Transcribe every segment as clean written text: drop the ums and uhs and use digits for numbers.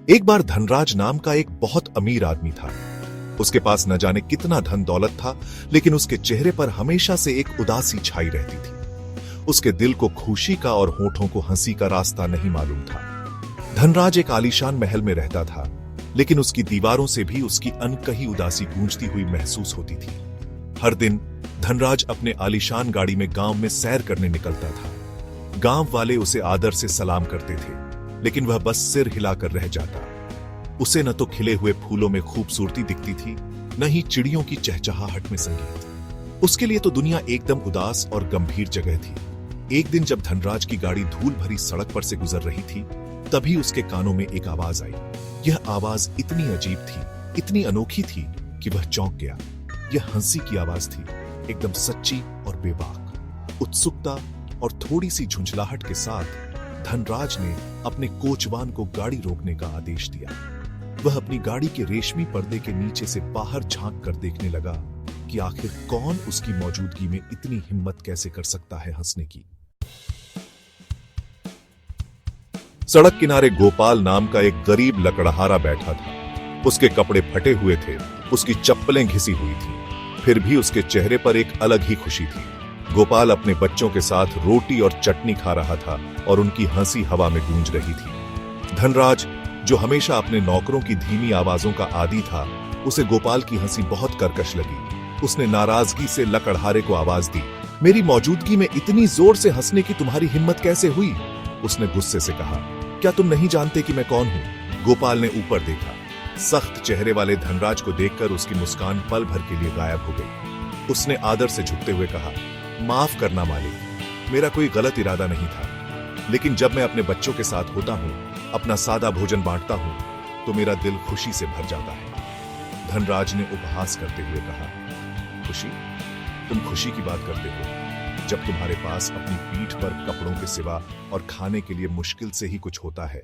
एक बार धनराज नाम का एक बहुत अमीर आदमी था। उसके पास न जाने कितना धन दौलत था, लेकिन उसके चेहरे पर हमेशा से एक उदासी छाई रहती थी। उसके दिल को खुशी का और होठों को हंसी का रास्ता नहीं मालूम था। धनराज एक आलीशान महल में रहता था, लेकिन उसकी दीवारों से भी उसकी अनकही उदासी गूंजती हुई महसूस होती थी। हर दिन धनराज अपने आलीशान गाड़ी में गांव में सैर करने निकलता था। गांव वाले उसे आदर से सलाम करते थे, लेकिन वह बस सिर हिलाकर रह जाता। उसे न तो खिले हुए फूलों में खूबसूरती दिखती थी, न ही चिड़ियों की चहचहाहट में संगीत। उसके लिए तो दुनिया एकदम उदास और गंभीर जगह थी। एक दिन जब धनराज की गाड़ी धूल भरी सड़क पर से गुजर रही थी, तभी उसके कानों में एक आवाज आई। यह आवाज इतनी अजीब थी, इतनी अनोखी थी कि वह चौंक गया। यह हंसी की आवाज थी, एकदम सच्ची और बेबाक। उत्सुकता और थोड़ी सी झुंझलाहट के साथ धनराज ने अपने कोचवान को गाड़ी रोकने का आदेश दिया। वह अपनी गाड़ी के रेशमी पर्दे के नीचे से बाहर झांक कर देखने लगा कि आखिर कौन उसकी मौजूदगी में इतनी हिम्मत कैसे कर सकता है हंसने की। सड़क किनारे गोपाल नाम का एक गरीब लकड़हारा बैठा था। उसके कपड़े फटे हुए थे, उसकी चप्पलें घिसी हुई थी, फिर भी उसके चेहरे पर एक अलग ही खुशी थी। गोपाल अपने बच्चों के साथ रोटी और चटनी खा रहा था और उनकी हंसी हवा में गूंज रही थी। धनराज, जो हमेशा अपने नौकरों की धीमी आवाजों का आदी था, उसे गोपाल की हंसी बहुत कर्कश लगी। उसने नाराजगी से लकड़हारे को आवाज दी, मेरी मौजूदगी में इतनी जोर से हंसने की तुम्हारी हिम्मत कैसे हुई? उसने गुस्से से कहा, क्या तुम नहीं जानते कि मैं कौन हूं? गोपाल ने ऊपर देखा। सख्त चेहरे वाले धनराज को देखकर उसकी मुस्कान पल भर के लिए गायब हो गई। उसने आदर से झुकते हुए कहा, माफ करना मालिक, मेरा कोई गलत इरादा नहीं था, लेकिन जब मैं अपने बच्चों के साथ होता हूं, अपना सादा भोजन बांटता हूं, तो मेरा दिल खुशी से भर जाता है। धनराज ने उपहास करते हुए कहा, खुशी? तुम खुशी की बात करते हो जब तुम्हारे पास अपनी पीठ पर कपड़ों के सिवा और खाने के लिए मुश्किल से ही कुछ होता है।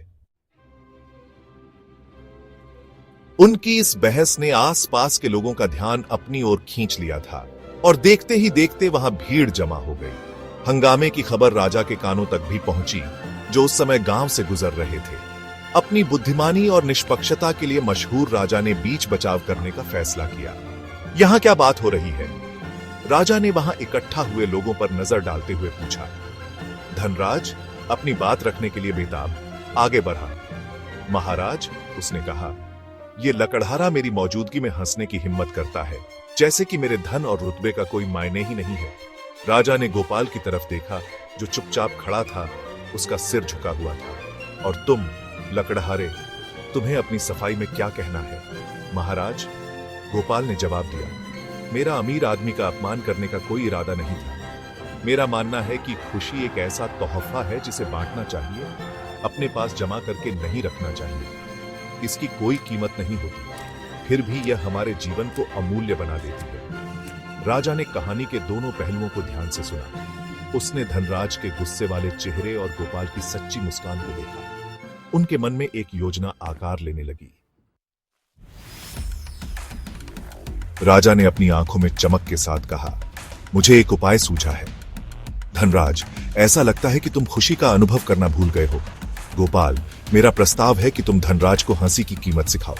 उनकी इस बहस ने आसपास के लोगों का ध्यान अपनी ओर खींच लिया था और देखते ही देखते वहां भीड़ जमा हो गई। हंगामे की खबर राजा के कानों तक भी पहुंची, जो उस समय गांव से गुजर रहे थे। अपनी बुद्धिमानी और निष्पक्षता के लिए मशहूर राजा ने बीच बचाव करने का फैसला किया। यहां क्या बात हो रही है? राजा ने वहां इकट्ठा हुए लोगों पर नजर डालते हुए पूछा। धनराज अपनी बात रखने के लिए बेताब आगे बढ़ा। महाराज, उसने कहा, यह लकड़हारा मेरी मौजूदगी में हंसने की हिम्मत करता है, जैसे कि मेरे धन और रुतबे का कोई मायने ही नहीं है। राजा ने गोपाल की तरफ देखा, जो चुपचाप खड़ा था, उसका सिर झुका हुआ था। और तुम लकड़हारे, तुम्हें अपनी सफाई में क्या कहना है? महाराज, गोपाल ने जवाब दिया, मेरा अमीर आदमी का अपमान करने का कोई इरादा नहीं था। मेरा मानना है कि खुशी एक ऐसा तोहफा है जिसे बांटना चाहिए, अपने पास जमा करके नहीं रखना चाहिए। इसकी कोई कीमत नहीं होती, फिर भी यह हमारे जीवन को अमूल्य बना देती है। राजा ने कहानी के दोनों पहलुओं को ध्यान से सुना। उसने धनराज के गुस्से वाले चेहरे और गोपाल की सच्ची मुस्कान को देखा। उनके मन में एक योजना आकार लेने लगी। राजा ने अपनी आंखों में चमक के साथ कहा, मुझे एक उपाय सूझा है। धनराज, ऐसा लगता है कि तुम खुशी का अनुभव करना भूल गए हो। गोपाल, मेरा प्रस्ताव है कि तुम धनराज को हंसी की कीमत सिखाओ।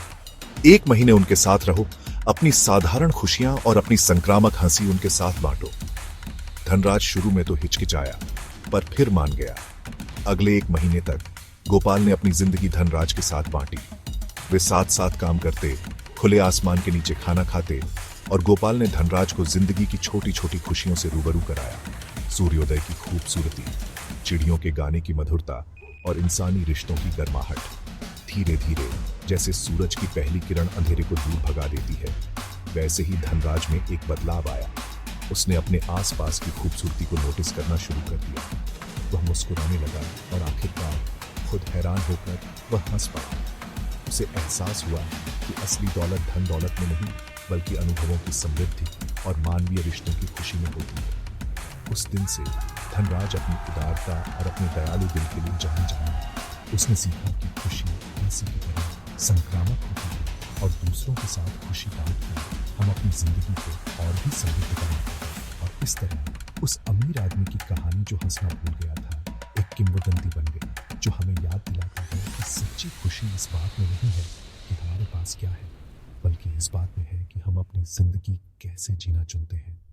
1 महीने उनके साथ रहो, अपनी साधारण खुशियां और अपनी संक्रामक हंसी उनके साथ बांटो। धनराज शुरू में तो हिचकिचाया, पर फिर मान गया। अगले 1 महीने तक गोपाल ने अपनी जिंदगी धनराज के साथ बांटी। वे साथ साथ काम करते, खुले आसमान के नीचे खाना खाते, और गोपाल ने धनराज को जिंदगी की छोटी छोटी खुशियों से रूबरू कराया। सूर्योदय की खूबसूरती, चिड़ियों के गाने की मधुरता और इंसानी रिश्तों की गर्माहट। धीरे धीरे जैसे सूरज की पहली किरण अंधेरे को दूर भगा देती है, वैसे ही धनराज में एक बदलाव आया। उसने अपने आसपास की खूबसूरती को नोटिस करना शुरू कर दिया। वह मुस्कुराने लगा और आखिरकार खुद हैरान होकर वह हंस पड़ा। उसे एहसास हुआ कि असली दौलत धन दौलत में नहीं, बल्कि अनुभवों की समृद्धि और मानवीय रिश्तों की खुशी में होती है। उस दिन से धनराज अपनी उदारता और अपने दयालु दिल के लिए जाना जाना। उसने सीखा कि खुशी हंसी की तरह संक्रामक होती है और दूसरों के साथ खुशी बांटकर हम अपनी जिंदगी को और भी समृद्ध बनाते हैं। और इस तरह उस अमीर आदमी की कहानी जो हंसना भूल गया था, एक किंवदंती बन गई, जो हमें याद दिलाती है कि सच्ची खुशी खुशी इस बात में नहीं है कि हमारे पास क्या है, बल्कि इस बात में है कि हम अपनी जिंदगी कैसे जीना चुनते हैं।